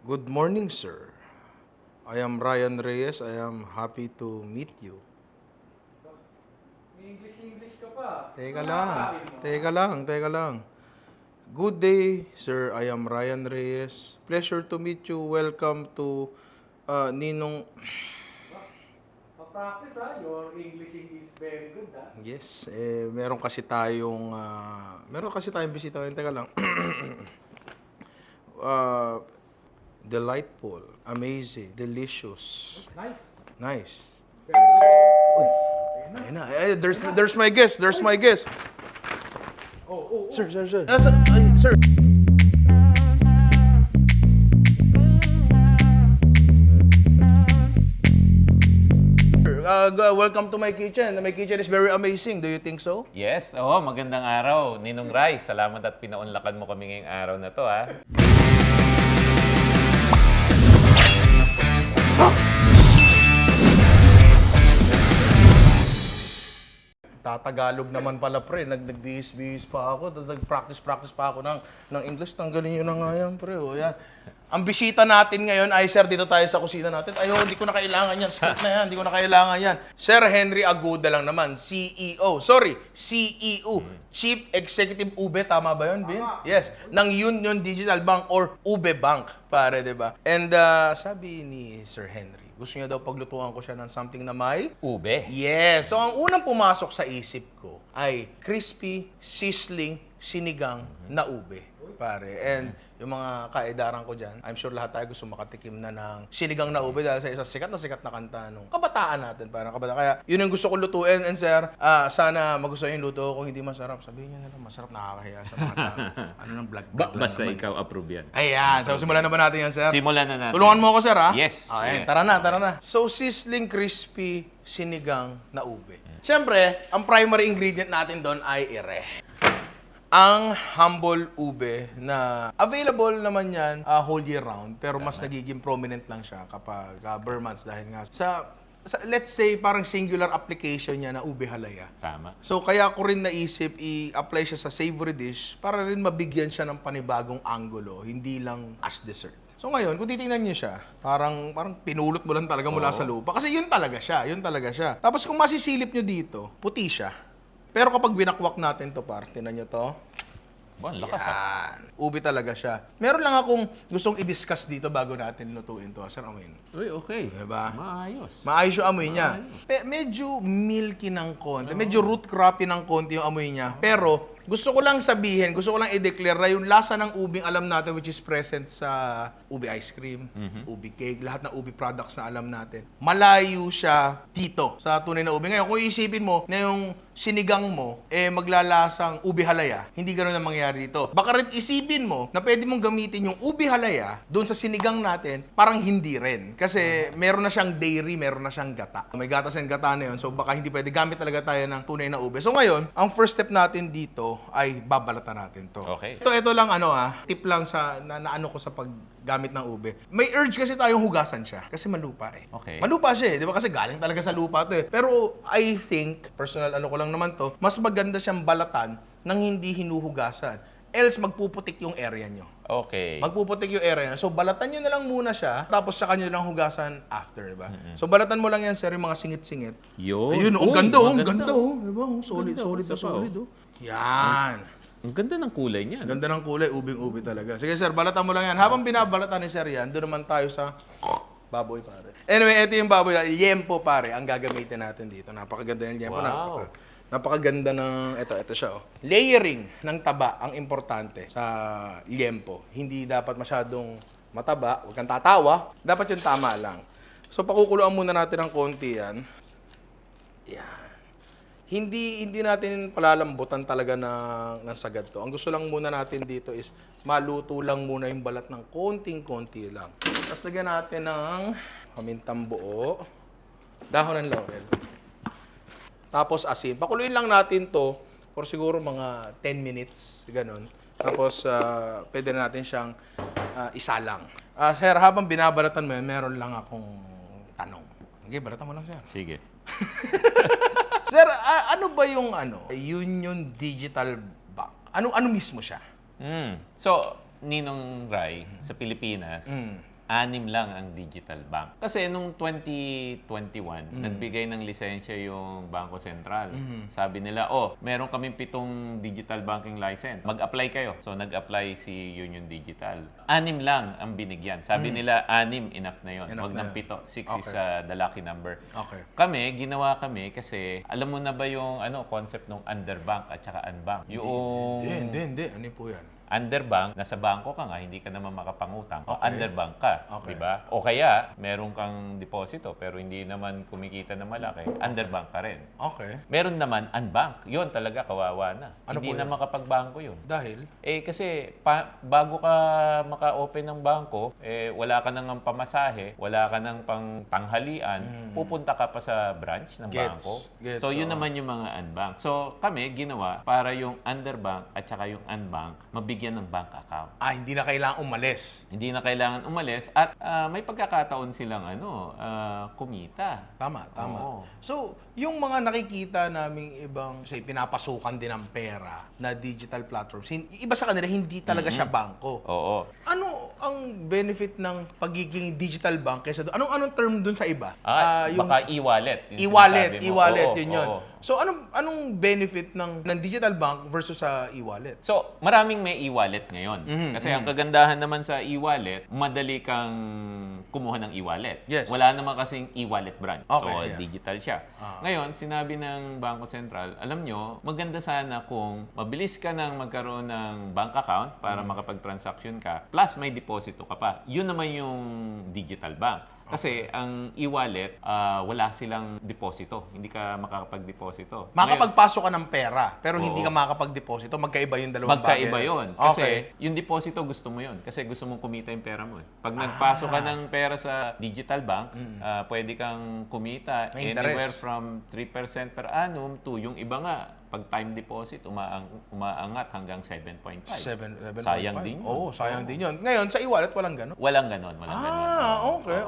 Good morning, sir. I am Ryan Reyes. I am happy to meet you. May English ka pa. Teka lang. Good day, sir. I am Ryan Reyes. Pleasure to meet you. Welcome to Ninong... Pa-practice ha. Your English is very good ha. Yes, meron kasi tayong bisita. Teka lang. Delightful, amazing, delicious. Nice. Very good. Uy, ayun na. There's my guest. Oh. Sir. Sir. Welcome to my kitchen. My kitchen is very amazing. Do you think so? Yes, oo, magandang araw. Ninong Rai, salamat at pinaunlakan mo kami ngayong araw na to, ha? Tatagalog naman pala pre, nagbihis-bihis pa ako, nagpractice pa ako ng English, tanggalin nyo na nga yan pre. O, yan. Ang bisita natin ngayon ay sir, dito tayo sa kusina natin. Ayaw, hindi ko na kailangan yan, script na yan, hindi ko na kailangan yan. Sir Henry Aguda lang naman, CEO, Chief Executive Ube, tama ba yun, Bin? Yes, ng Union Digital Bank or Ube Bank, pare, di ba? And sabi ni Sir Henry, gusto niya daw paglutuan ko siya ng something na may Ube. yes. So, ang unang pumasok sa isip ko ay crispy, sizzling, sinigang na ube, pare. And yung mga kaedaran ko dyan, I'm sure lahat tayo gusto makatikim na ng sinigang na ube dahil sa isang sikat na kanta nung kabataan natin. Parang kabataan. Kaya yun yung gusto ko lutuin. And sir, sana magustuhan yung luto ko. Kung hindi masarap, sabihin nyo na lang, masarap, nakakahiya sa mga tao. Ano nang vlog lang Basta naman. ikaw approve yan. Ayan. So, simulan na ba natin yan, sir? Simulan na natin. Tulungan mo ako, sir, ha? Yes. Okay, Yes. tara na. So, sizzling, crispy, sinigang na ube. Siyempre, ang primary ingredient natin doon ay ire. Ang humble ube na available naman yan whole year round, pero mas nagiging prominent lang siya kapag bare months dahil nga sa let's say parang singular application niya na ube halaya. Tama. So kaya ko rin naisip i-apply siya sa savory dish para rin mabigyan siya ng panibagong angulo, hindi lang as dessert. So ngayon, kung titingnan niyo siya, parang pinulot mo lang talaga mula sa lupa. Kasi yun talaga siya. Tapos kung masisilip niyo dito, puti siya. Pero kapag binakwak natin to, tinan niyo to. Bon, lakas ha. Yan. Ube talaga siya. Meron lang akong gustong i-discuss dito bago natin lutuin to. Sir, amoyin. Uy, okay. Diba? Maayos. Maayos yung amoy niya. Medyo milky ng konti. Medyo root croppy ng konti yung amoy niya. Pero gusto ko lang i-declare na yung lasa ng ubing alam natin which is present sa ube ice cream, ube cake, lahat ng ube products na alam natin. Malayo siya dito sa tunay na ube. Ngayon, kung isipin mo na yung sinigang mo, maglalasang ube halaya, hindi ganoon ang mangyayari dito. Baka rin isipin mo na pwede mong gamitin yung ube halaya doon sa sinigang natin, parang hindi rin. Kasi meron na siyang dairy, meron na siyang gata. May gatas and gata na yun, so baka hindi pwede gamit talaga tayo ng tunay na ube. So ngayon, ang first step natin dito ay babalatan natin to. Okay. Ito lang tip lang sa na ko sa paggamit ng ube. May urge kasi tayong hugasan siya kasi malupa eh. Okay. Malupa siya eh, 'di ba? Kasi galing talaga sa lupa 'to eh. Pero I think, personal ko lang naman 'to, mas maganda siyang balatan nang hindi hinuhugasan. Else magpuputik yung area nyo. Okay. Magpuputik yung area nyo. So balatan nyo na lang muna siya, tapos saka nyo lang hugasan after, diba? So balatan mo lang yan, sir, yung mga singit-singit. Yun. Ayun, ang Uy, ganda, maganda. Diba? Solid, Ganda, solid, isa pa, solid, Yan. Ang ganda ng kulay niya. no? Ganda ng kulay, ubing-ubi talaga. Sige, sir, balatan mo lang yan. Habang binabalatan ni sir yan, doon naman tayo sa baboy, pare. Anyway, ito yung baboy. Liempo, pare, ang gagamitin natin dito. Napakaganda yung liempo. Wow. Napakaganda ng, ito siya, oh. Layering ng taba ang importante sa liempo. Hindi dapat masyadong mataba, huwag kang tatawa. Dapat yung tama lang. So, pakukuluan muna natin ng konti yan. Yan. Hindi natin palalambutan talaga ng sagad to. Ang gusto lang muna natin dito is maluto lang muna yung balat ng konting-konti lang. Tapos lagyan natin ng pamintang buo, dahon ng laurel. Tapos asin. Pakuluin lang natin to for siguro mga 10 minutes, ganun. Tapos pwede na natin siyang isalang. Sir, habang binabalatan mo yan, meron lang akong tanong. Okay, balatan mo lang, sir. Sige. Sir, ano ba yung Union Digital Bank? Ano mismo siya? So, Ninong Rai, sa Pilipinas, 6 lang ang digital bank. Kasi nung 2021, nagbigay ng lisensya yung Bangko Sentral. Sabi nila, meron kaming 7 digital banking license. Mag-apply kayo. So, nag-apply si Union Digital. 6 lang ang binigyan. Sabi nila, 6, enough na yun. Enough Huwag na ng yun. 7. 6 is Okay. the lucky number. Okay. Ginawa kami kasi, alam mo na ba yung concept ng underbank at saka unbank? Yung Hindi. Ano po yan? underbank, nasa bangko ka nga, hindi ka naman makapangutang. O Okay. underbank ka, Okay. di ba? O kaya, meron kang deposito pero hindi naman kumikita na malaki, underbank ka rin. Okay. Meron naman unbank. Yun talaga kawawa na. Ano Hindi po na yun? makapagbangko yun. Dahil? Kasi bago ka maka-open ng bangko, wala ka nang pamasahe, wala ka nang pang tanghalian, pupunta ka pa sa branch ng Gets. bangko. Gets, So yun oo. naman yung mga unbank. So kami ginawa para yung underbank at saka yung unbank mabigyan ng bank account. Hindi na kailangan umalis. Hindi na kailangan umalis at may pagkakataon silang kumita. Tama. Oo. So, yung mga nakikita naming ibang, say, pinapasukan din ng pera na digital platforms, iba sa kanila, hindi talaga siya bangko. Oo. Ano ang benefit ng pagiging digital bank kaysa doon? Anong term doon sa iba? Baka e-wallet. yung e-wallet, sinasabi mo. e-wallet, Oo, yun yun. oo. So, anong benefit ng digital bank versus sa e-wallet? So, maraming may e-wallet ngayon. Kasi ang kagandahan naman sa e-wallet, madali kang kumuha ng e-wallet. Yes. Wala naman kasing e-wallet branch. Okay, So, yeah. digital siya. Ah. Ngayon, sinabi ng Bangko Sentral, alam nyo, maganda sana kung mabilis ka nang magkaroon ng bank account para makapag-transaction ka, plus may deposito ka pa. Yun naman yung digital bank. Kasi ang e-wallet, wala silang deposito. Hindi ka makakapag-deposito. Makapagpasok ka ng pera, pero hindi ka makakapag-deposito. Magkaiba yung dalawang bagay. Magkaiba yun. Kasi yung deposito gusto mo yun. Kasi gusto mong kumita yung pera mo. Pag nagpasok ka ng pera sa digital bank, pwede kang kumita May anywhere interest. from 3% per annum to yung iba nga, pag time deposit, umaangat hanggang 7.5. 7.5. Sayang din yun. Oo, sayang din yun. Ngayon, sa e-wallet, walang gano'n. Walang ganon. Walang ganon. Okay.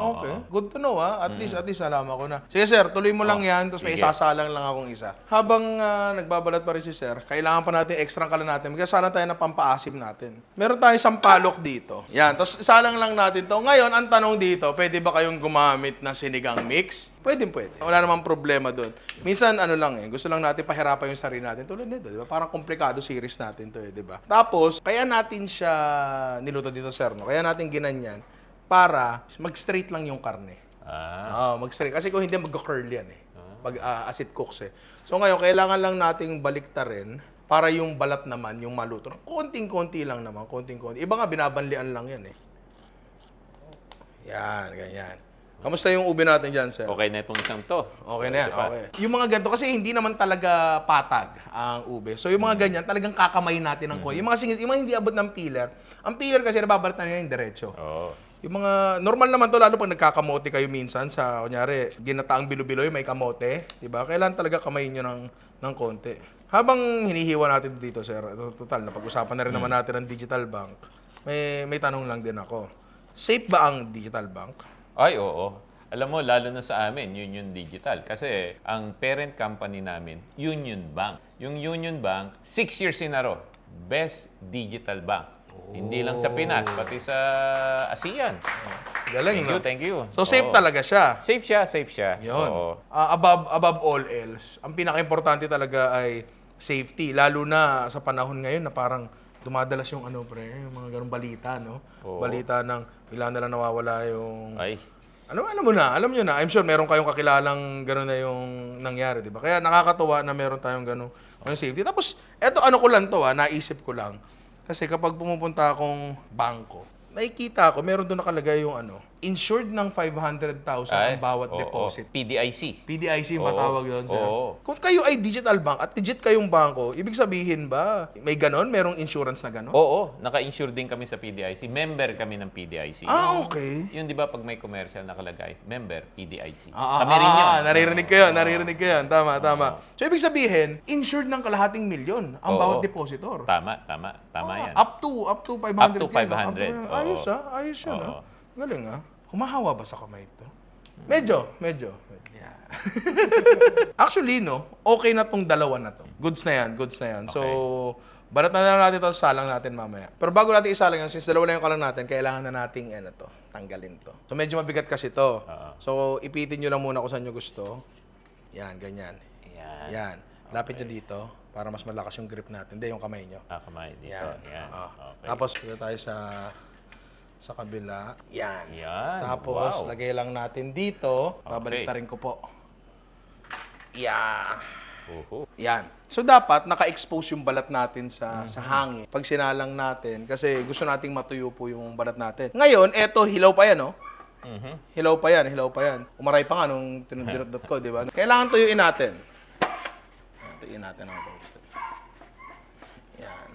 Good to know, At least, nalaman ko na. Sige, sir, tuloy mo lang yan, tapos may Sige. isasalang lang akong isa. Habang nagbabalat pa rin si sir, kailangan pa natin extra kala natin. Magkasalang tayo ng pampaasim natin. Meron tayong sampalok dito. Yan, tapos isalang lang natin to. Ngayon, ang tanong dito, pwede ba kayong gumamit ng sinigang mix? Pwede. Wala namang problema doon. Minsan, gusto lang natin pahirapan yung sarili natin. Tulad nito, di ba? Parang komplikado series natin to, di ba? Tapos, kaya natin siya niluto dito, sir, no? Kaya natin ginanyan para mag-straight lang yung karne. Mag-straight. Kasi kung hindi, mag-curl yan, Pag as it cooks, So, ngayon, kailangan lang nating baliktarin para yung balat naman, yung maluto. Konting-konti lang naman, konting-konti. Iba nga, binabanlian lang yan, Yan, ganyan. Kamusta yung ube natin dyan, sir? Okay na itong isang to. Okay na yan, Isa pa. okay. Yung mga ganito, kasi hindi naman talaga patag ang ube. So yung mga ganyan, talagang kakamayin natin ng konti. Yung mga singit, yung mga hindi abot ng peeler, ang peeler kasi nababalatan nila yung diretso. Oo. Yung mga, normal naman to, lalo pag nagkakamote kayo minsan sa, kunyari, ginataang bilo-biloy, may kamote, di ba? Kailangan talaga kamayin nyo ng konti. Habang hinihiwa natin dito, sir, total, napag-usapan na rin naman natin ang digital bank, may tanong lang din ako. Safe ba ang digital bank? Ay, oo. Alam mo, lalo na sa amin, Union Digital. Kasi ang parent company namin, Union Bank. Yung Union Bank, 6 years in a row, best digital bank. Hindi lang sa Pinas, pati sa ASEAN. Galing, Thank you. So safe Oo. talaga siya. Safe siya. Yun. Oo. Above all else, ang pinaka-importante talaga ay safety. Lalo na sa panahon ngayon na parang dumadalas yung yung mga ganung balita, no? Oo. Balita ng bigla na lang nawawala yung... Ay, alam nyo na. I'm sure meron kayong kakilalang gano'n na yung nangyari, di ba? Kaya nakakatuwa na meron tayong gano'ng safety. Tapos, eto ko lang to, naisip ko lang. Kasi kapag pumupunta akong bangko, nakikita ko, meron doon nakalagay yung insured ng 500,000 ang bawat oo. deposit. PDIC. PDIC Oo. matawag doon, sir. Oo. Kung kayo ay digital bank at legit kayong bangko, ibig sabihin ba, may ganon? Merong insurance na ganon? Oo, naka-insure din kami sa PDIC. Member kami ng PDIC. Okay. Yun, di ba, pag may commercial nakalagay, member, PDIC. Ah, Kami rin yun. Naririnig ko yun. Tama. So, ibig sabihin, insured ng kalahating milyon ang Oo. bawat depositor. Tama yan. Up to 500. Up to yan, 500. no? Oo. Ayos yun, Oo. Galing, Humahawa ba sa kamay ito? Medyo. Yeah. Actually, okay na tong dalawa na to. Goods na yan. So, Balat na lang natin ito, salang natin mamaya. Pero bago natin isalang yun, since dalawa na yung kalang natin, kailangan na nating tanggalin to. So medyo mabigat kasi to. So ipitin nyo lang muna kung saan nyo gusto. Yan, ganyan. Yan. Yan. Lapit nyo dito para mas malakas yung grip natin. Hindi, yung kamay nyo. Kamay dito. Yan. Yan. Oo. Okay. Tapos punta tayo sa kabila. Yan. Yan. Tapos Wow. lagay lang natin dito. Okay. Babaliktarin ko po. Yan. Uhu. Yan. So dapat naka-expose yung balat natin sa hangin. Pag sinalang natin kasi gusto nating matuyo po yung balat natin. Ngayon, eto hilaw pa yan, oh. Mhm. Hilaw pa yan. Umaray pa nga nung tinudot ko, di ba? Kailangan tuyuin natin. Yan, tuyuin natin ang balat. Yan.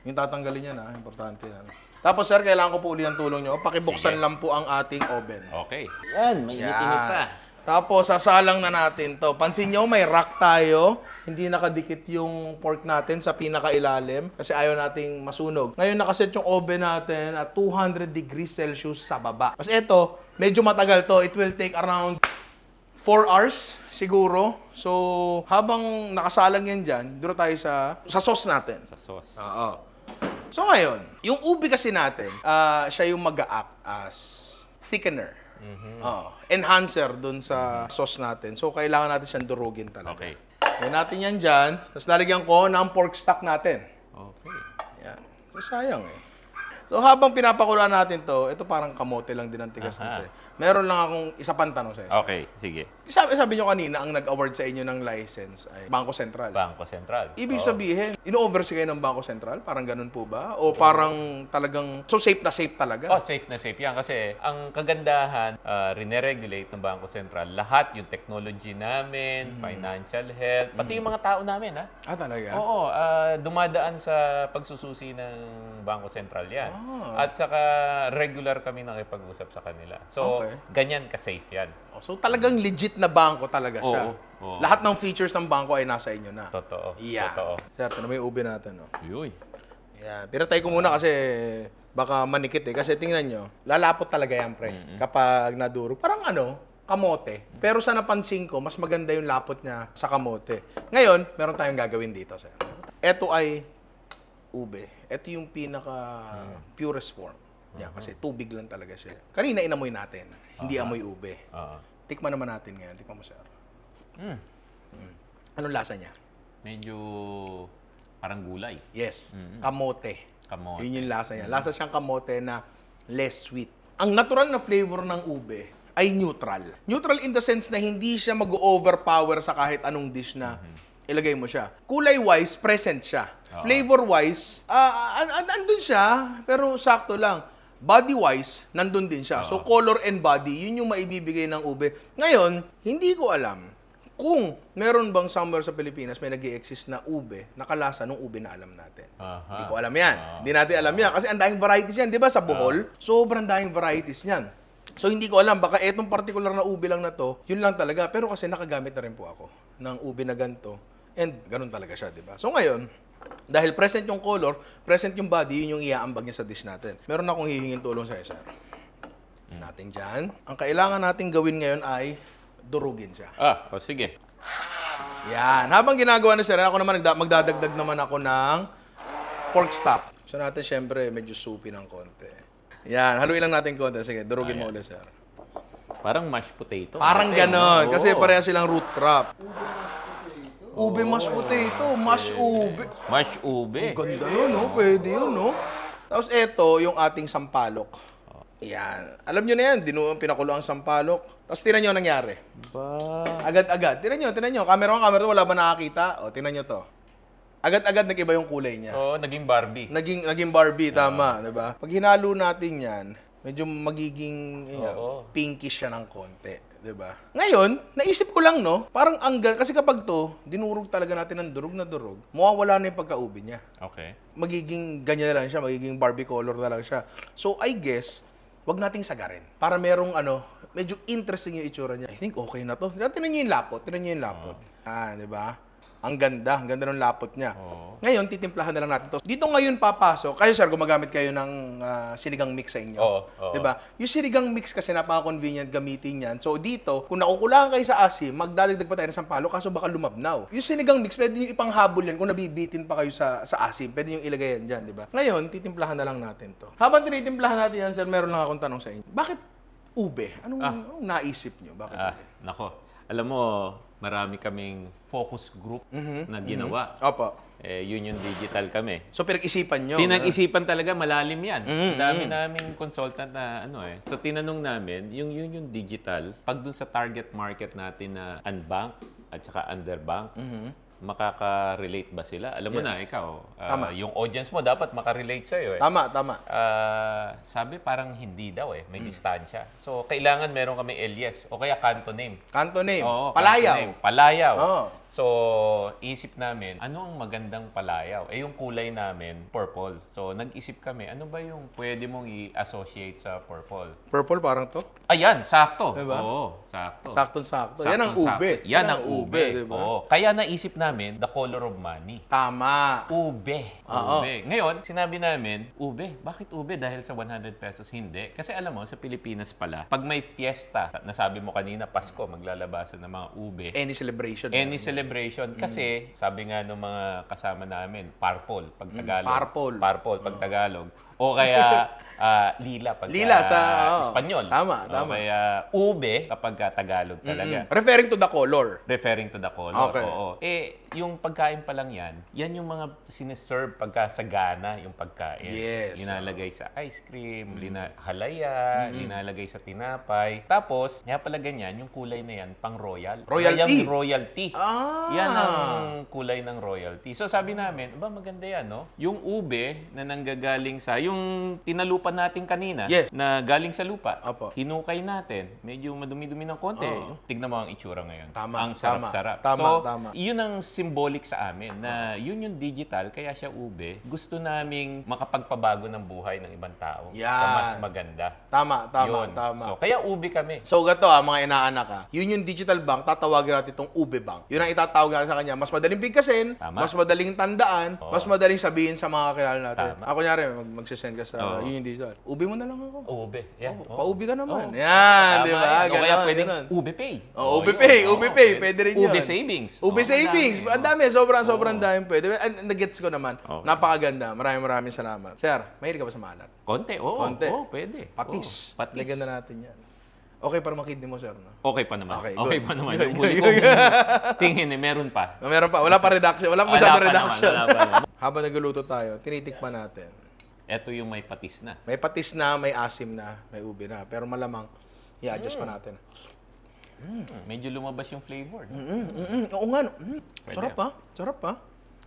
Yung tatanggalin yan, importante yan. Tapos sir, kailangan ko po uli ng tulong nyo. Pakibuksan Sige. lang po ang ating oven. Okay. Yan, may init-init pa. Tapos, sasalang na natin to. Pansin nyo, may rack tayo. Hindi nakadikit yung pork natin sa pinakailalim kasi ayaw nating masunog. Ngayon, nakaset yung oven natin at 200 degrees Celsius sa baba. Kasi ito, medyo matagal to. It will take around 4 hours siguro. So, habang nakasalang yan dyan, duro tayo sa sauce natin. Sa sauce. Oo. So, ngayon, yung ubi kasi natin, siya yung mag-a-act as thickener. Enhancer dun sa sauce natin. So, kailangan natin siyang durugin talaga. Okay. Yan natin yan dyan. Tapos lalagyan ko ng pork stock natin. Okay. Yan. So, sayang eh. So, habang pinapakuluan natin to, ito parang kamote lang din ang tigas nito eh. Meron lang akong isa pang tanong sa'yo. Okay, sige. Sabi nyo kanina, ang nag-award sa inyo ng license ay Bangko Sentral. Bangko Sentral. Ibig Oo. sabihin, ino-oversee kayo ng Bangko Sentral? Parang ganun po ba? O parang talagang, so safe na safe talaga? Oh, safe na safe yan. Kasi ang kagandahan, rine-regulate ng Bangko Sentral, lahat yung technology namin, financial health, pati yung mga tao namin, ha? Ah, talaga? Oo, dumadaan sa pagsususi ng Bangko Sentral yan. Ah. At saka regular kami nakipag-usap sa kanila. So, Okay. ganyan ka-safe yan. Oh, so talagang legit na bangko talaga siya. Oo. Lahat ng features ng bangko ay nasa inyo na. Totoo. Yeah. Totoo. Sir, ito na may ubi natin. Oh. Yuy. Yeah. Pinatay ko muna kasi baka manikit eh. Kasi tingnan nyo, lalapot talaga yan, pre. Kapag nadurog. Parang kamote. Pero sa napansin ko, mas maganda yung lapot niya sa kamote. Ngayon, meron tayong gagawin dito, sir. Ito ay ube. Ito yung pinaka purest form. Yan, kasi tubig lang talaga siya. Kanina inamoy natin. Hindi amoy ube. Oo. Tikman naman natin ngayon. Tikman mo, sir. Mm. Anong lasa niya? Medyo parang gulay. Yes. Kamote. Kamote. Yun yung lasa niya. Lasa siyang kamote na less sweet. Ang natural na flavor ng ube ay neutral. Neutral in the sense na hindi siya mag-overpower sa kahit anong dish na ilagay mo siya. Kulay-wise, present siya. Flavor-wise, andun siya, pero sakto lang. Body-wise, nandun din siya. So, color and body, yun yung maibibigay ng ube. Ngayon, hindi ko alam kung meron bang somewhere sa Pilipinas may nag-i-exist na ube, nakalasa nung ube na alam natin. Aha. Hindi ko alam yan. Hindi natin alam yan. Kasi ang daming varieties yan. Di ba sa Bohol? Sobrang daming varieties yan. So, hindi ko alam. Baka etong particular na ube lang na to, yun lang talaga. Pero kasi nakagamit na rin po ako ng ube na ganito. And ganun talaga siya, di ba? So, ngayon, dahil present yung color, present yung body, yun yung iaambag niya sa dish natin. Meron akong hihingin tulong sa isa. Natin dyan. Ang kailangan natin gawin ngayon ay durugin siya. Sige. Yan. Habang ginagawa na siya, ako naman magdadagdag naman ako ng pork stock. So natin syempre medyo soupy ng konti. Yan. Haluin lang natin konti. Sige, durugin mo ulit, sir. Parang mashed potato. Parang ganon. Oo. Kasi pareha silang root crop. Ube mashed potato. Mashed ube. Mashed ube. Ang ganda nun, no? Pwede yun, no? Tapos eto, yung ating sampalok. Yan. Alam nyo na yan, pinakulo ang sampalok. Tapos tinan nyo ang nangyari. Ba? Agad-agad. Tinan nyo. Camera to, wala ba nakakita? O, tinan nyo to. Agad-agad nag-iba yung kulay niya. Oo, naging Barbie. Naging Barbie, tama, di ba? Pag hinalo natin yan, medyo magiging pinkish siya ng konti. Diba? Ngayon, naisip ko lang, no? Parang kasi kapag to, dinurog talaga natin ng durog na durog, mawawala na yung pagka-ube niya. Okay. Magiging ganyan na lang siya, magiging Barbie color na lang siya. So, I guess, wag nating sagarin. Para merong medyo interesting yung itsura niya. I think okay na to. Tinan niyo yung lapot. Di ba? Ang ganda ng lapot niya. Oo. Ngayon, titimplahan na lang natin to. Dito ngayon papasok, kayo sir, gumagamit kayo ng sinigang mix sa inyo. Oo. 'Di ba? Yung sinigang mix kasi napaka-convenient gamitin yan. So dito, kung nakukulangan kayo sa asim, magdadagdag pa tayo ng sampalo kaso baka lumabnaw. Yung sinigang mix, pwede nyo ipanghabol yan kung nabibitin pa kayo sa asim. Pwede nyo ilagay yan dyan, 'di ba? Ngayon, titimplahan na lang natin to. Habang tinitimplahan natin yan, sir, meron lang akong tanong sa inyo. Bakit ube? Anong naisip nyo? Bakit ube? Nako. Alam mo, marami kaming focus group na ginawa. Opo. Yun yung digital kami. So pinag-isipan nyo. Pinag-isipan talaga, malalim yan. Mm, Dami naming consultant na So tinanong namin, yun yung digital, pag dun sa target market natin na unbanked at saka underbanked, makaka-relate ba sila? Alam mo Yes. na, ikaw, Tama. yung audience mo dapat makarelate sa'yo. Tama. Sabi parang hindi daw may distansya. So kailangan meron kami alias o kaya canto name. Kanto name. Oo, Palayaw. canto name. Palayaw. Oo. So, isip namin, ano ang magandang palayaw? Yung kulay namin, purple. So, nag-isip kami, ano ba yung pwede mong i-associate sa purple? Purple parang to. Ayan, sakto. Diba? Oo, sakto. Saktong-sakto. Yan ang ube. Yan ang ube. diba? Oo. Kaya naisip namin, the color of money. Tama. Ube. Oo. Ube. Ngayon, sinabi namin, ube. Bakit ube? Dahil sa 100 pesos, hindi. Kasi alam mo, sa Pilipinas pala, pag may piyesta, nasabi mo kanina, Pasko, maglalabasan ng mga ube. Any celebration. Any celebration. Kasi, sabi nga ng mga kasama namin, purple pag Tagalog. Purple pag Tagalog. O kaya, lila pag Lila sa Espanyol. Tama. O kaya, ube kapag Tagalog talaga. Referring to the color. Referring to the color. Okay. Oo. Yung pagkain pa lang yan yung mga siniserve pagka sa Ghana, yung pagkain. Yes. Linalagay sa ice cream, halaya, linalagay sa tinapay. Tapos, nga pala ganyan, yung kulay na yan, pang royal. Royalty. Kaya royalty. Ah. Yan ang kulay ng royalty. So sabi namin, maganda yan, no? Yung ube na nanggagaling sa, yung tinalupan natin kanina, Yes. na galing sa lupa, Opo. hinukay natin, medyo madumi-dumi ng konti. Tignan mo ang itsura ngayon. Tama, Ang sarap-sarap. tama, So, tama. yun ang symbolic sa amin, na yun yung digital, kaya siya ube. Gusto naming makapagpabago ng buhay ng ibang tao Yan. sa mas maganda. Tama. Yun. So, kaya ube kami. So, gato mga inaanak yun yung digital bank, tatawagin natin itong ube bank. Yun ang itatawag natin sa kanya. Mas madaling bigkasin, Tama. mas madaling tandaan, Oo. mas madaling sabihin sa mga kakilala natin. Tama. Ako nyari, magsisend ka sa Oo. yun yung digital. Ube mo na lang ako. Ube. Yan. Oo. Paubi ka naman. Oo. Yan, Tama di ba? yan. O kaya Ganon, pwedeng ganon. ube pay. Ube yun. pay, Oo, ube pay. Pwede rin yun. Ube savings. Ube Oo, savings. madami. Ang dami. Sobrang dami pwede. Nag-gets ko naman. Okay. Napakaganda. Maraming salamat. Sir, mahilig ka ba sa maalat? Konti, oo. Konti. Oo, pwede. Patis. Oo, patis. Lagyan na natin yan. Okay para makidney mo, sir. No? Okay pa naman. Okay, Okay good. pa naman. Good, Yung huli good, kong tingin, meron pa. Meron pa. Wala pa reduction. Wala pa masyado Wala pa reduction. naman, wala pa naman. Habang nagluluto tayo, tinitikpan natin. Ito yung may patis na. May patis na, may asim na, may ube na. Pero malamang, i-adjust pa natin. Medyo lumabas yung flavor. No? Oo nga. No. Pwede. Sarap pa.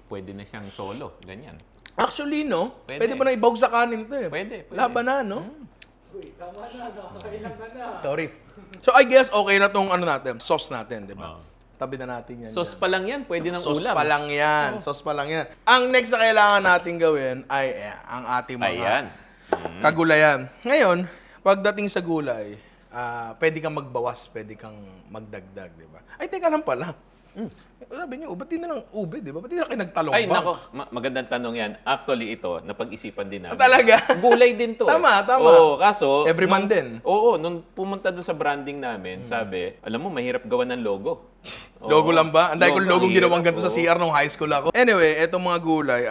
Pwede na siyang solo. Ganyan. Actually, no? Pwede. Pwede mo na ibawag sa kanin to eh. Pwede. Laban na, no? Uy, tama na, nakakailang ka na. Sorry. So, I guess okay na tong natin, sauce natin, di ba? Oo. Tabi na natin yan. Sauce dyan. pa lang yan. Pwede ng Sauce ulam. pa lang yan. Sauce pa lang yan. Ang next na kailangan natin gawin ay ang ating mga Ayan. kagulayan. Ngayon, pagdating sa gulay, pwede kang magbawas, pwede kang magdagdag, di ba? Ay, teka lang pala. Sabi niyo, ba't di na lang ube, di ba? Ba't di na kayo nagtalong Ay, ba? nako. Magandang tanong yan. Actually, ito, napag-isipan din namin. Talaga? Gulay din to. Tama, tama. Oo, kaso... Every month din. Oo, nung pumunta doon sa branding namin, sabi, alam mo, mahirap gawa ng logo. Oo. Logo lang ba? Ang dahil kong logong mahirap. ginawang ganito sa Oo. CR nung high school ako. Anyway, etong mga gulay,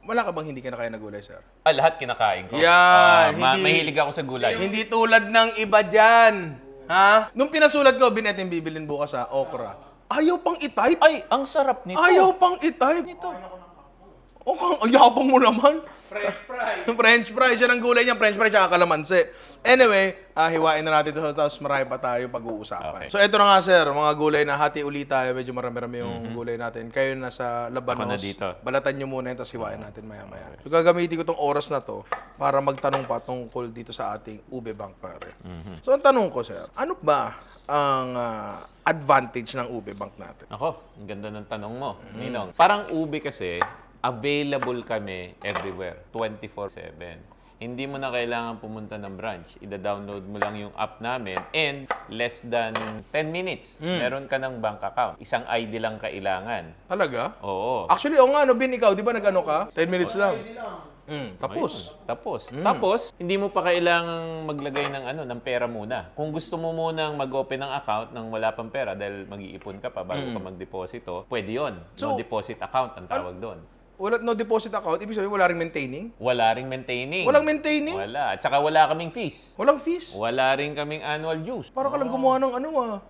wala ka bang hindi ka na kaya na gulay, sir? Lahat kinakain ko. Yan, hindi- Mahilig ako sa gulay. Hindi tulad ng iba dyan. Ha? Nung pinasulat ko, binetin bibilin bukas sa okra. Ayaw pang i-type? Ay, ang sarap nito. Ayaw pang i-type? Nito. Ang yabang mo naman. French fries. French fries. Yan ang gulay niya. French fries at kalamansi. Anyway, hiwain na natin ito. Tapos marami pa tayo pag-uusapan. Okay. So, ito na nga, sir. Mga gulay na hati ulit tayo. Medyo marami-rami yung gulay natin. Kayo na sa Labanos. Ako na dito. Balatan nyo muna yun. Tapos hiwain natin maya-maya. So, gagamitin ko tong oras na to para magtanong pa tungkol dito sa ating ube bank, pare. So, ang tanong ko, sir. Ano ba ang advantage ng ube bank natin? Ako, ang ganda ng tanong mo, Ninong. Parang ube kasi, available kami everywhere, 24/7. hindi mo na kailangan pumunta ng branch. Ida-download mo lang yung app namin and less than 10 minutes, meron ka ng bank account. Isang ID lang kailangan. Talaga? Oo. Actually, o nga, no, Bin, ikaw, di ba nag-ano ka? 10 minutes lang. Tapos. Ayun, tapos, hindi mo pa kailangang maglagay ng ng pera muna. Kung gusto mo munang mag-open ng account nang wala pang pera dahil mag-iipon ka pa bago ka magdeposito, pwede 'yon. So, No deposit account ang tawag doon. Wala, no deposit account, ibig sabihin wala ring maintaining? Wala ring maintaining. Walang maintaining? Wala. At saka wala kaming fees. Walang fees? Wala rin kaming annual dues. Parang ka lang gumawa ng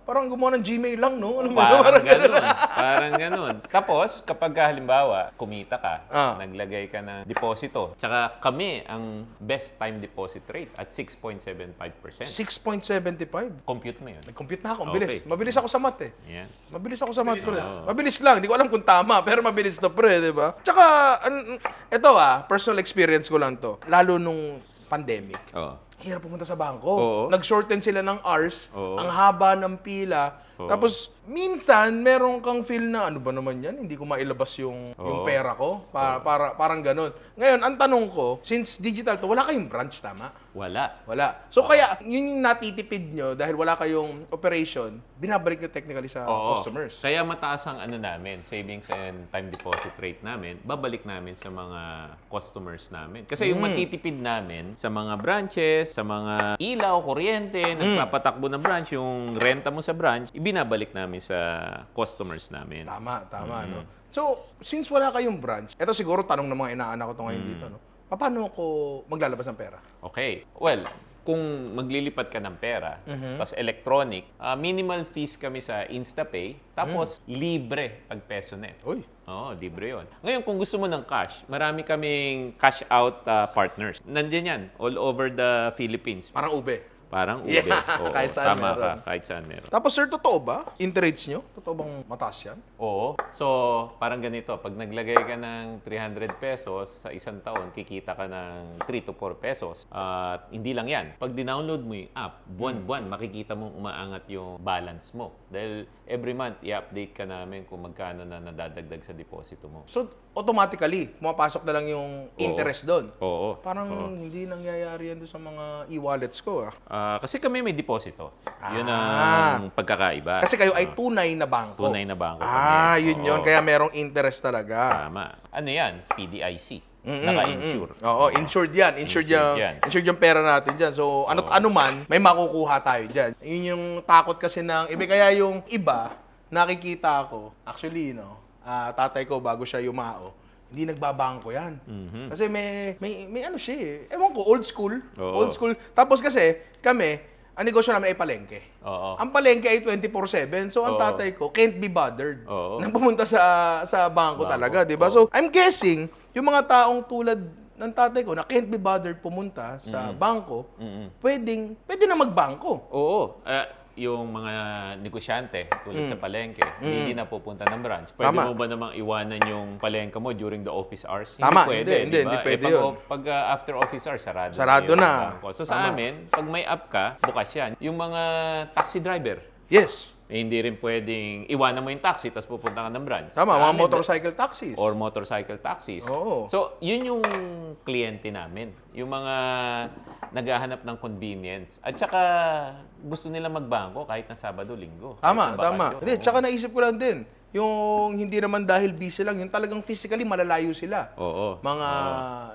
parang gumawa ng Gmail lang, no? Ano mo? Parang ganun. Parang ganun. Tapos, kapag halimbawa, kumita ka, Ah. naglagay ka ng deposito. Tsaka kami ang best time deposit rate at 6.75%. 6.75. Compute mo yun. Nag-compute na ako, Okay. Mabilis ako sa math eh. Yan. Mabilis ako sa math, pre. Oo. Mabilis lang, di ko alam kung tama, pero mabilis to, pre, di ba? Tsaka, ito personal experience ko lang to. Lalo nung pandemic. Oo. Hirap pumunta sa bangko. Oo. Nag-shorten sila ng hours. Oo. Ang haba ng pila. Oo. Tapos, minsan, meron kang feel na, ano ba naman yan? Hindi ko mailabas yung Oo. pera ko. Parang ganun. Ngayon, ang tanong ko, since digital to, wala kayong branch, tama? Wala. Wala. So, kaya, yun yung natitipid nyo dahil wala kayong operation, binabalik nyo technically sa Oo. customers. Kaya mataas ang namin, savings and time deposit rate namin, babalik namin sa mga customers namin. Kasi yung matitipid namin sa mga branches, sa mga ilaw, kuryente, nagpapatakbo ng branch, yung renta mo sa branch, ibinabalik namin sa customers namin. Tama, no? So, since wala kayong branch, ito siguro tanong ng mga inaanak ko to ngayon dito, no? Paano ko maglalabas ng pera? Okay. Well, kung maglilipat ka ng pera, tapos electronic, minimal fees kami sa InstaPay, tapos libre pag PesoNet. Uy, Oo, libre yun. Ngayon, kung gusto mo ng cash, marami kaming cash out partners. Nandiyan yan, all over the Philippines. parang ube. Parang ube. Yeah, Oo, kahit saan tama meron. ka, kahit saan meron. Tapos, sir, totoo ba? Interest nyo? Totoo bang mataas yan? Oo. So, parang ganito, pag naglagay ka ng 300 pesos sa isang taon, kikita ka ng 3 to 4 pesos. At hindi lang yan. Pag dinownload mo yung app, buwan-buwan, makikita mong umaangat yung balance mo. Dahil every month, i-update ka namin kung magkano na nadadagdag sa deposito mo. So, automatically, pumapasok na lang yung interest doon. Oo. Parang hindi nangyayari yan doon sa mga e-wallets ko, Kasi kami may deposito. Yun Ah. ang pagkakaiba. Kasi kayo ay tunay na bangko. Tunay na bangko kami. Yun yun. Oo. Kaya merong interest talaga. Tama. Ano yan? PDIC. Naka-insure. Oo, insured yan. Insured Insured yung, yan. insured yung pera natin dyan. So, ano man, may makukuha tayo dyan. Yun yung takot kasi ng iba. Kaya yung iba, nakikita ko, actually, tatay ko bago siya yumao, hindi nagbabangko yan. Kasi may ano siya eh. Ewan ko, old school. Oo. Old school. Tapos kasi, kami, ang negosyo namin ay palengke. Oo. Ang palengke ay 24/7. So, ang Oo. tatay ko can't be bothered Oo. nang pumunta sa bangko Bangko, talaga, di ba? oo. So, I'm guessing, yung mga taong tulad ng tatay ko na can't be bothered pumunta sa bangko, pwede na magbangko. Oo. Yung mga negosyante tulad sa palengke, hindi na pupunta ng branch. Pwede Tama. mo ba namang iwanan yung palengke mo during the office hours? Tama. Hindi pwede, Hindi di ba? pwede pag, yun. pag after office hours, sarado Sarado yung na. bangko. So sa Tama. amin, pag may app ka, bukas yan. Yung mga taxi driver, Yes. hindi rin pwedeng iwanan mo yung taxi tapos pupunta ka ng branch. Tama, Sa mga amin, motorcycle taxis. or motorcycle taxis. Oo. So, yun yung kliyente namin. Yung mga naghahanap ng convenience. At saka, gusto nila magbangko kahit na Sabado, Linggo. Tama, Kahit na tama. bakasyon. Hindi, tsaka naisip ko lang din, yung hindi naman dahil busy lang, yung talagang physically malalayo sila. Oo. Mga,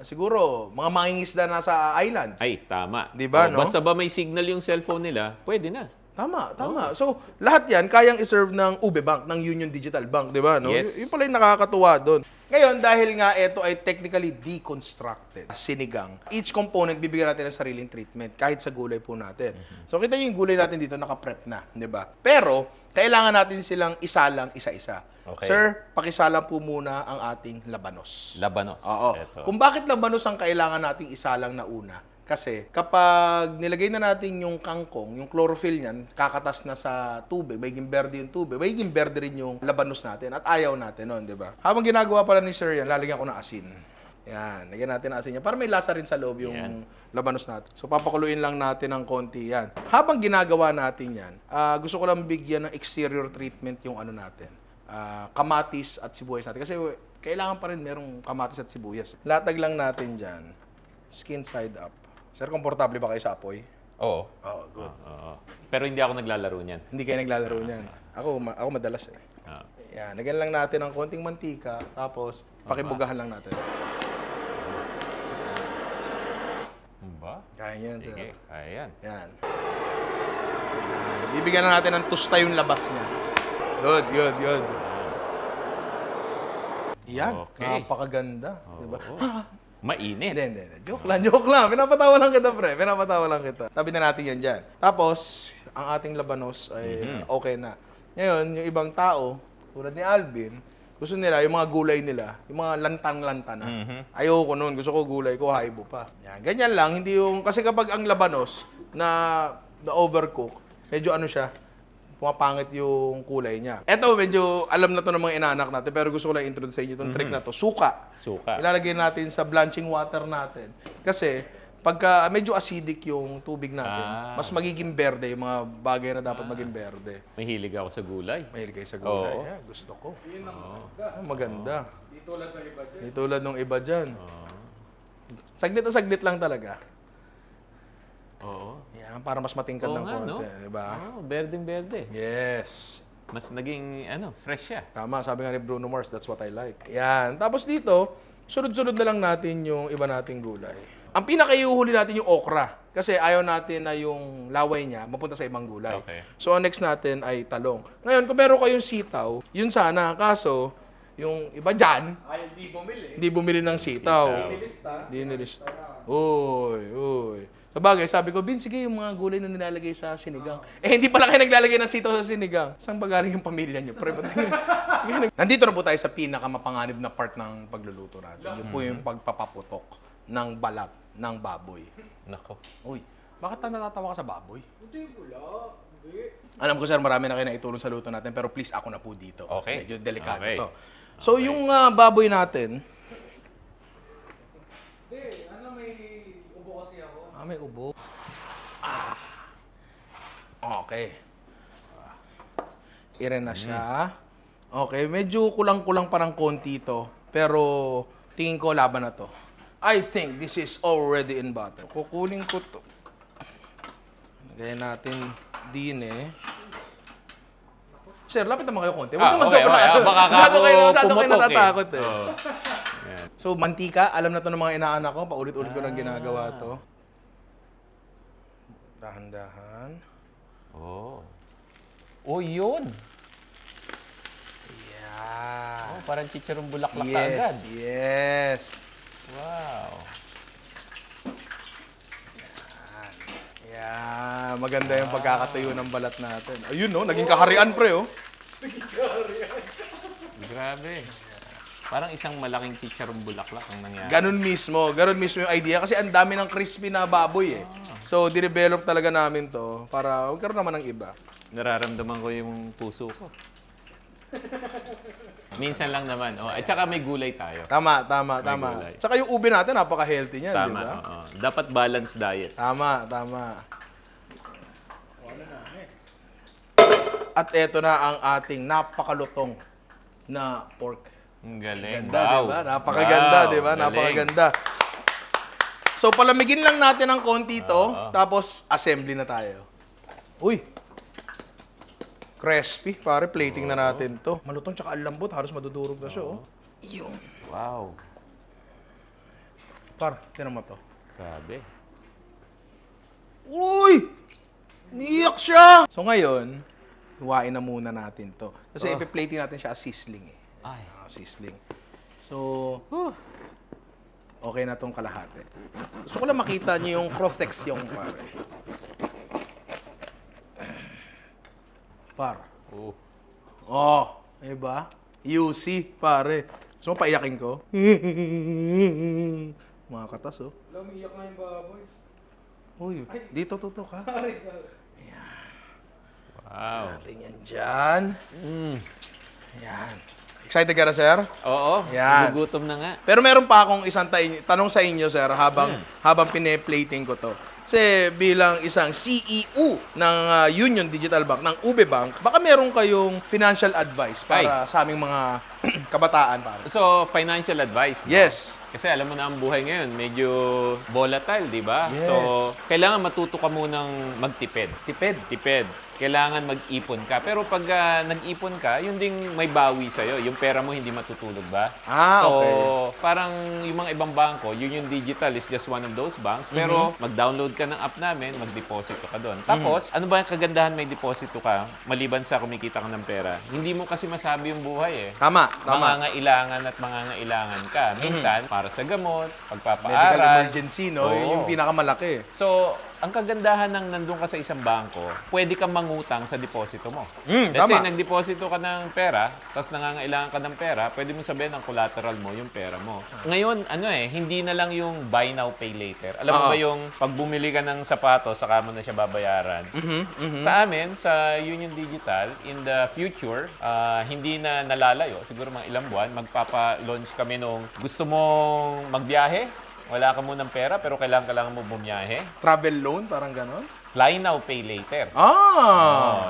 siguro, mga mangingisda na sa islands. Ay, tama. Di ba, no? Basta ba may signal yung cellphone nila, pwede na. Tama, tama. So, lahat yan kayang iserve ng UB Bank, ng Union Digital Bank, di ba? No? Yes. Yun pala yung nakakatuwa doon. Ngayon, dahil nga ito ay technically deconstructed, sinigang, each component bibigyan natin ng sariling treatment, kahit sa gulay po natin. So, kita nyo yung gulay natin dito, naka-prep na, di ba? Pero, kailangan natin silang isalang isa-isa. Okay. Sir, pakisalang po muna ang ating labanos. Labanos. Oo. Eto. Kung bakit labanos ang kailangan nating isalang na una? Kasi kapag nilagay na natin yung kangkong, yung chlorophyll niyan, kakatas na sa tubig, magiging berde yung tubig, magiging berde rin yung labanos natin at ayaw natin nun, di ba? Habang ginagawa pala ni Sir yan, lalagyan ko ng asin. Yan, lagyan natin ng asin yan para may lasa rin sa loob yung Yan. labanos natin. So papakuluin lang natin ng konti yan. Habang ginagawa natin yan, gusto ko lang bigyan ng exterior treatment yung ano natin. Kamatis at sibuyas natin. Kasi kailangan pa rin merong kamatis at sibuyas. Latag lang natin dyan. Skin side up. Sir, komportable ba kayo sa apoy? Oo. Oh, good. Oo. Pero hindi ako naglalaro niyan. Hindi kayo naglalaro niyan. Ako madalas eh. Ah. Yan, lagyan lang natin ng konting mantika, tapos pakibugahan lang natin. Ba? Kaya niyan, sir. Sige, kaya yan. Yan. Bibigyan na natin ng tusta yung labas niya. Good, good, good. Yan, Okay. napakaganda. Diba? Oo. Mainit. Hindi. Joke lang, joke lang. Pinapatawa lang kita, pre. Pinapatawa lang kita. Tabi na natin yan dyan. Tapos, ang ating labanos ay okay na. Ngayon, yung ibang tao, tulad ni Alvin, gusto nila, yung mga gulay nila, yung mga lantan-lantan na. Ayoko nun. Gusto ko gulay ko, haibo pa. Yan, ganyan lang. Hindi yung, kasi kapag ang labanos na overcook, medyo ano siya, pumapangit yung kulay niya. Eto, medyo alam na to ng mga inaanak natin, pero gusto ko lang introduce sa inyo itong trick na to. Suka. Suka. Ilalagay natin sa blanching water natin. Kasi, pagka medyo acidic yung tubig natin, mas magiging berde yung mga bagay na dapat maging berde. Mahilig ako sa gulay. Mahilig kayo sa gulay. Oo. Yeah, gusto ko. Yun ang maganda. Maganda. Di tulad ng iba dyan. Di tulad nung iba dyan. Oo. Saglit na saglit lang talaga. Oo. Yan, para mas matingkad Oo ng nga, konti. no? Diba? Oo, berdeng-berde. Yes. Mas naging, fresh siya. Tama, sabi nga ni Bruno Mars, that's what I like. Yan. Tapos dito, sunod-sunod na lang natin yung iba nating gulay. Ang pinakaiuhuli natin yung okra. Kasi ayaw natin na yung laway niya mapunta sa ibang gulay. Okay. So, ang next natin ay talong. Ngayon, kung meron kayong sitaw, yun sana. Kaso, yung iba dyan, Ay, hindi bumili. hindi bumili ng sitaw. Nilista. Hindi nilista. Uy. Sabagay, sabi ko, Bin, sige, yung mga gulay na nilalagay sa sinigang. Hindi pala kayo naglalagay ng sitaw sa sinigang. Saan ba galing yung pamilya niyo? Nandito na po tayo sa pinakamapanganib na part ng pagluluto natin. Yun po yung pagpapaputok ng balat ng baboy. Nako. Uy, bakit natatawa ka sa baboy? Hindi wala. Hindi. Alam ko, sir, marami na kayo na itulong sa luto natin, pero please, ako na po dito. Okay. Medyo delikado Okay. to. So, yung baboy natin, Hindi, may ubo kasi ako. may ubo. Okay. Iren na siya. Okay, medyo kulang-kulang pa ng konti to. Pero tingin ko laban na to. I think this is already in butter. Kukunin ko to. Lagyan natin din eh. Sir, lapit naman kayo konti. Huwag naman okay. sobrang- Baka Masyado kayo pumutok natatakot eh. Oo. Yan. So, mantika, alam na to ng mga inaanak ko. Paulit-ulit ko nang ginagawa to. Dahan-dahan. Oh. Oh, yun. Yeah. Oh, parang chicharong bulaklak ka Yes. agad. Yes. Wow. Yeah. Maganda yung pagkakatayo ng balat natin. Ayun, no? Naging kaharian, pre, oh. Grabe. Parang isang malaking chicharong bulaklak ang nangyari. Ganun mismo yung idea. Kasi ang dami ng crispy na baboy, eh. So, dinevelop talaga namin to para magkaroon naman ng iba. Nararamdaman ko yung puso ko. Minsan lang naman. Oh, at saka may gulay tayo. Tama. gulay. Tsaka yung ube natin, napaka-healthy niyan, di Tama. ba? Oo. Dapat balanced diet. Tama. At eto na ang ating napakalutong na pork. Ang galing. Ganda, Wow. di ba? Napakaganda, Wow. di ba? Galing. Napakaganda. So, palamigin lang natin ng konti ito, Oo. tapos assembly na tayo. Uy! Crispy, pare. Plating na natin to. Malutong tsaka ang lambot. Halos madudurog na siya, oh. Yun. Wow. Par, tinan mo to. Grabe. Uy! Niyak siya! So, ngayon, huwain na muna natin to. Kasi ipi-plating natin siya as sizzling, eh. Ay. Sizzling. So, okay na tong kalahati. Gusto ko lang makita niyo yung cross-section, pare. Par. Oh. Oh, diba? UC, pare. Gusto mo paiyakin ko? Mga katas, oh. Wala, umiiyak nga yung baboy. Uy, dito tutok, ha? Sorry. Wow. Natin yan dyan. Yan. Excited ka na, sir? Oo. Yan. Gugutom na nga. Pero meron pa akong isang tanong sa inyo, sir, habang pine-plating ko to. Kasi bilang isang CEO ng Union Digital Bank, ng UB Bank, baka meron kayong financial advice para sa aming mga kabataan, pare. So, financial advice. No? Yes. Kasi alam mo na ang buhay ngayon, medyo volatile, di ba? Yes. So, kailangan matuto ka munang magtipid. Tipid. Kailangan mag-ipon ka. Pero pag nag-ipon ka, yun ding may bawi sa'yo. Yung pera mo hindi matutulog ba? So, Okay. parang yung mga ibang bangko, Union Digital is just one of those banks. Pero mag-download ka ng app namin, mag-deposito ka doon. Tapos, ano ba yung kagandahan may deposito ka, maliban sa kumikita ka ng pera? Hindi mo kasi masabi yung buhay eh. Tama. Mangangailangan at mangangailangan ka. Minsan, para sa gamot, Medical pagpapaaral. emergency, no? Yun Oo. yung pinakamalaki. So, ang kagandahan ng nandun ka sa isang bangko, pwede kang mangutang sa deposito mo. Let's Tama. say, nagdeposito ka ng pera, tapos nangangailangan ka ng pera, pwede mo sabihin ang collateral mo, yung pera mo. Ngayon, hindi na lang yung buy now, pay later. Alam mo Oo. ba yung pag bumili ka ng sapatos, saka mo na siya babayaran? Sa amin, sa Union Digital, in the future, hindi na nalalayo, siguro mga ilang buwan, magpapa-launch kami nung gusto mong magbiyahe, wala ka munang pera, pero kailangan mo bumiyahe. Travel loan, parang ganon. Fly now, pay later.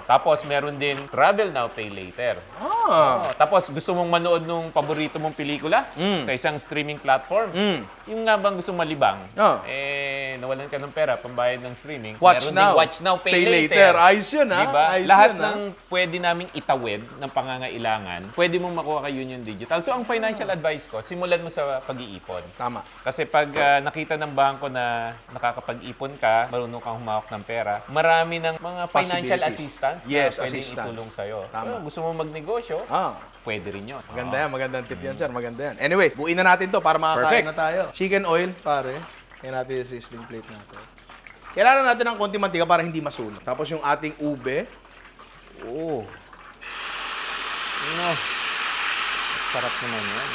Tapos meron din travel now, pay later. Tapos gusto mong manood nung paborito mong pelikula sa isang streaming platform. Yung nga bang gusto malibang, nawalan ka ng pera, pambayad ng streaming. Watch meron now. ding watch now, pay later. Ayos yun, ha? Diba? Ayos Lahat yun, ha? ng pwede naming itawid ng pangangailangan, pwede mong makuha kay Union Digital. So ang financial advice ko, simulan mo sa pag-iipon. Tama. Kasi pag nakita ng bangko na nakakapag-ipon ka, marunong kang humawak ng pera, marami ng mga financial Possibilities. assistance Yes, na pwedeng assistance. itulong sa'yo. Tama. Pero gusto mo magnegosyo, pwede rin yun. Maganda yan, magandang tip yan, sir. Maganda yan. Anyway, buuin na natin to para makakain Perfect. na tayo. Chicken oil, pare. Kaya natin yung sizzling plate natin. Kailangan natin ng konti mantika para hindi masunog. Tapos yung ating ube. Oo. No. Sarap naman yan.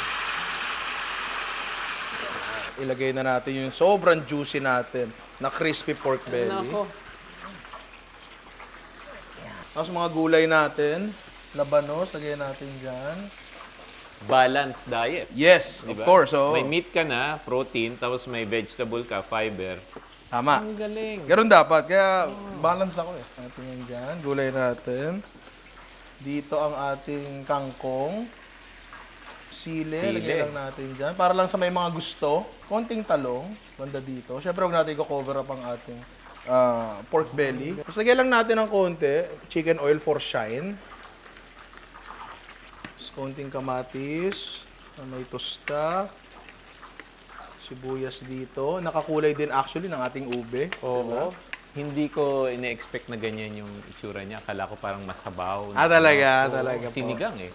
Ilagay na natin yung sobrang juicy natin na crispy pork belly. Nako. Tapos mga gulay natin, labanos, lagay natin dyan. Balanced diet. Yes, of Diba? course. So, May meat ka na, protein, tapos may vegetable ka, fiber. tama. Ang galing. Ganun dapat. Kaya balance na ko eh. Natin yan dyan. Gulay natin. Dito ang ating kangkong. Sili. Sili. Lagay lang natin dyan. Para lang sa may mga gusto. Konting talong. Banda dito. Siyempre, huwag natin i-cover up ang ating pork belly. Tapos lagay lang natin ng konti. Chicken oil for shine. Tapos konting kamatis. Na may tosta. Sibuyas dito. Nakakulay din actually ng ating ube. Oo. Diba? Hindi ko ine-expect na ganyan yung itsura niya. Akala ko parang masabaw. Talaga, Oo. talaga po. Sinigang eh.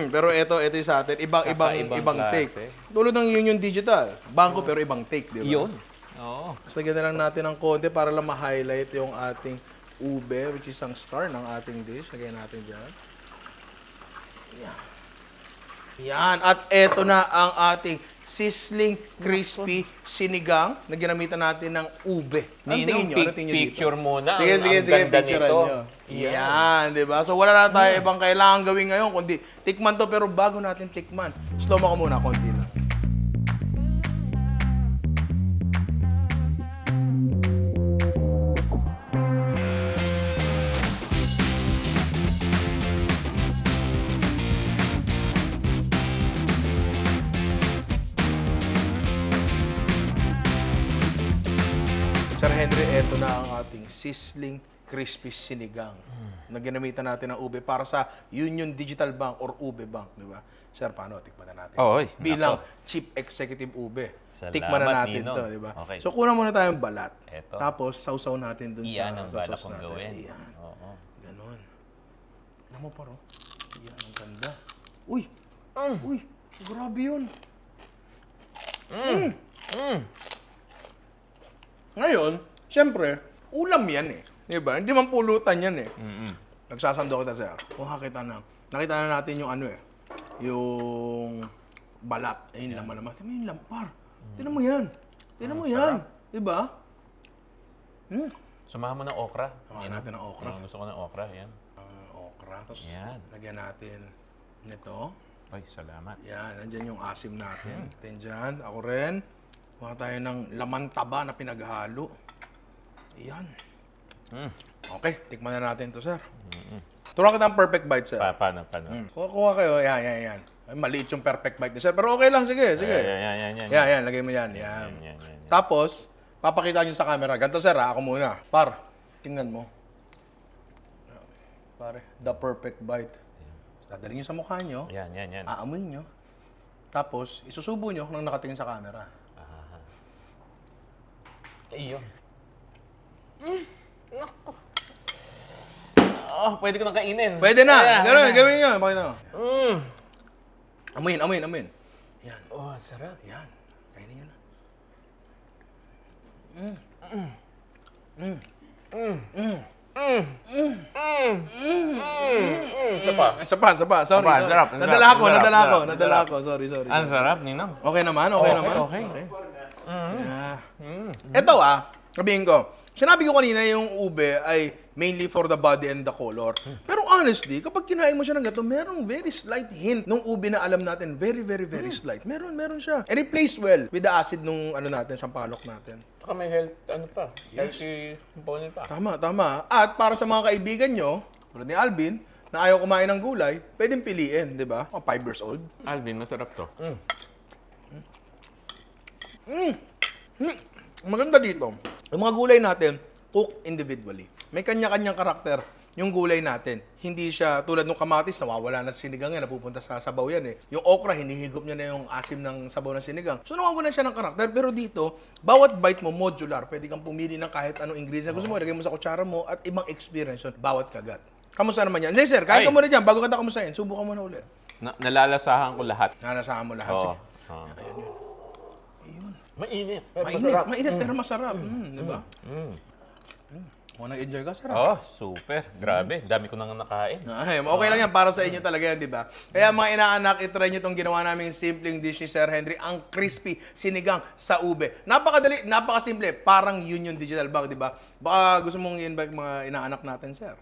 Pero ito yung sa atin, ibang Kakaibang take. klase. Tulad ng Union Digital, bangko pero ibang take, di ba? Yun. Oo. Tapos lagyan na lang natin ng konti para lang ma-highlight yung ating ube, which is ang star ng ating dish. Lagyan natin dyan. Yan. At eto na ang ating sizzling, crispy sinigang na ginamitan natin ng ube. Anong tingin nyo? Anong tingin nyo dito? Picture muna. Sige, Ang ganda picturean nito. nyo. Yan, di ba? So wala na tayo ibang kailangan gawin ngayon, kundi tikman to. Pero bago natin tikman, slow mo ko muna, konti lang. Sir Henry, eto na ang ating sizzling crispy sinigang na ginamitan natin ng ube para sa Union Digital Bank or Ube Bank, di ba? Sir, paano? Tikman na natin. Oy, Bilang nako. Chief Executive Ube. Salamat, Tikman na natin Ninong. to, di ba? Okay. So, kunan muna tayong balat. Eto. Tapos, sausaw natin dun Iyan ang sa balak sauce kong natin. gawin. Iyan. Oo. Ganon. Alam mo, paro? Iyan, ang ganda. Uy! Uy! Grabe yun. Ngayon, siyempre, ulam yan eh. Di ba? Hindi man pulutan yan eh. Nagsasando kita, sir. Kuha kita na. Nakita na natin yung ano eh. Yung balat. Ayun, laman naman. Tingnan mo yung lampar. Tingnan mo yan. Tingnan mo yan. Di ba? Samahan mo ng okra. Samahan natin ng okra. Gusto ko ng okra. Yan. Okra. Tapos, Yan. lagyan natin nito. Ay, salamat. Yan, nandyan yung asim natin. Natin dyan. Ako rin. Kuha tayo ng laman taba na pinaghalo. Yan. Mm. Okay, tikman na natin to, sir. Turuan kita ang perfect bite, sir. Paano? Kuha kayo. Yan. Ay, maliit yung perfect bite ni sir. Pero okay lang, sige. Yan, lagay mo yan. Yan. Tapos, papakita nyo sa camera. Ganito, sir, ako muna. Par, tingnan mo. Pare, the perfect bite. Dadalhin nyo sa mukha nyo. Yan. Aamoy nyo. Tapos, isusubo nyo nang nakatingin sa camera. Iyon. Nako. Oh, pwede ko nang kainin. Pwede na. Ayan. Ganun, gawin nyo. Pakita mo. Mm. Amoyin. Yan. Oh, sarap. Yan. Kainin nyo na. Isa pa. Sorry. Sarap. Nadala ako. Sorry. Ang sarap, Ninong. Okay naman. Okay. Ito sabihin ko, sinabi ko kanina yung ube ay mainly for the body and the color. Pero honestly, kapag kinain mo siya ng gato, merong very slight hint nung ube na alam natin. Very slight. Meron siya. And it plays well with the acid nung natin, sampalok natin. Saka may health, Yes. healthy component pa. Tama. At para sa mga kaibigan nyo, tulad ni Alvin, na ayaw kumain ng gulay, pwedeng piliin, di ba? 5 years old. Alvin, masarap to. Maganda dito, yung mga gulay natin, cook individually. May kanya-kanyang karakter yung gulay natin. Hindi siya tulad ng kamatis, nawawala na sa sinigang yan, napupunta sa sabaw yan eh. Yung okra, hinihigop niya na yung asim ng sabaw ng sinigang. So nawawala siya ng karakter. Pero dito, bawat bite mo, modular. Pwede kang pumili ng kahit anong ingredient. Gusto mo, ilagay mo sa kutsara mo at ibang experience yun, bawat kagat. Kamusta naman yan? Sir, kain ka Ay. muna dyan. Bago kita kamustahin, subukan mo na ulit. Nalalasahan ko lahat. Nanasahan mo lahat. Sige. Mainit. Mainit pero masarap. Di ba? Kung nag-enjoy ka, sarap. Oh, super. Grabe. Dami ko nang nakain. Ay, okay lang yan para sa inyo talaga yan, di ba? Kaya mga inaanak, itry nyo itong ginawa naming simpleng dish ni Sir Henry, ang crispy sinigang sa ube. Napakadali, napakasimple. Parang yun yung digital bag, di ba? Baka gusto mong i-invite mga inaanak natin, Sir.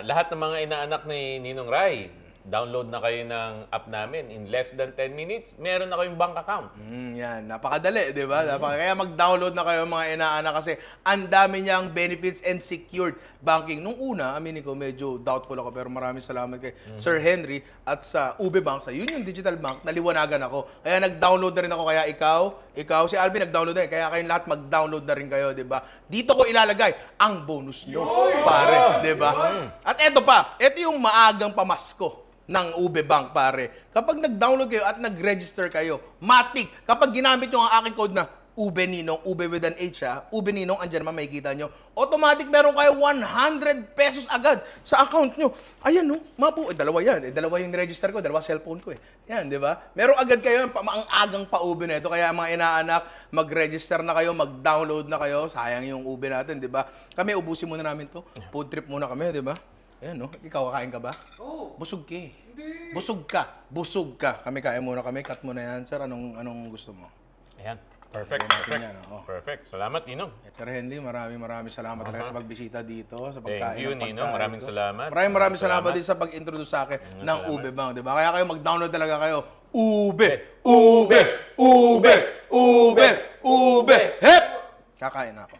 Lahat ng mga inaanak ni Ninong Rai, download na kayo ng app namin. In less than 10 minutes, meron na kayong bank account. Yan, napakadali, di ba? Kaya mag-download na kayo mga inaanak kasi ang dami niyang benefits and secured banking. Nung una, aminin ko, medyo doubtful ako pero maraming salamat kay Sir Henry at sa UB Bank, sa Union Digital Bank, naliwanagan ako. Kaya nag-download na rin ako. Kaya ikaw, si Alvin nag-download na rin. Kaya kayong lahat mag-download na rin kayo, di ba? Dito ko ilalagay ang bonus nyo, pare, di ba? At eto yung maagang pamasko ng UB Bank, pare. Kapag nag-download kayo at nag-register kayo, matik, kapag ginamit nyo ang aking code na UB Ninong, UB with an H UB Ninong, andyan naman makikita nyo, automatic meron kayo 100 pesos agad sa account nyo. Ayan dalawa yan. Dalawa yung register ko, dalawa cellphone ko eh. Yan, di ba? Meron agad kayo, ang agang pa-UB na ito. Kaya mga inaanak, mag-register na kayo, mag-download na kayo. Sayang yung UB natin, di ba? Kami, ubusin muna namin to. Food trip muna kami, di ba? Ayan, ikaw kakain ka ba? Oo. Busog ka eh. Hindi. Busog ka. Kami kain muna kami. Cut mo na yan, sir. Anong gusto mo? Ayan. Perfect. Yan, oh. Perfect. Salamat, Ninong. Sir Henry, maraming salamat talaga sa pagbisita dito, sa Thank pagkain you, ng Ninong. pagkain Maraming ko. salamat. Maraming salamat din sa pag-introduce sa akin ng salamat. Ube Bank, di ba? Kaya kayo mag-download talaga kayo. Ube! Hep! Kakain na ako.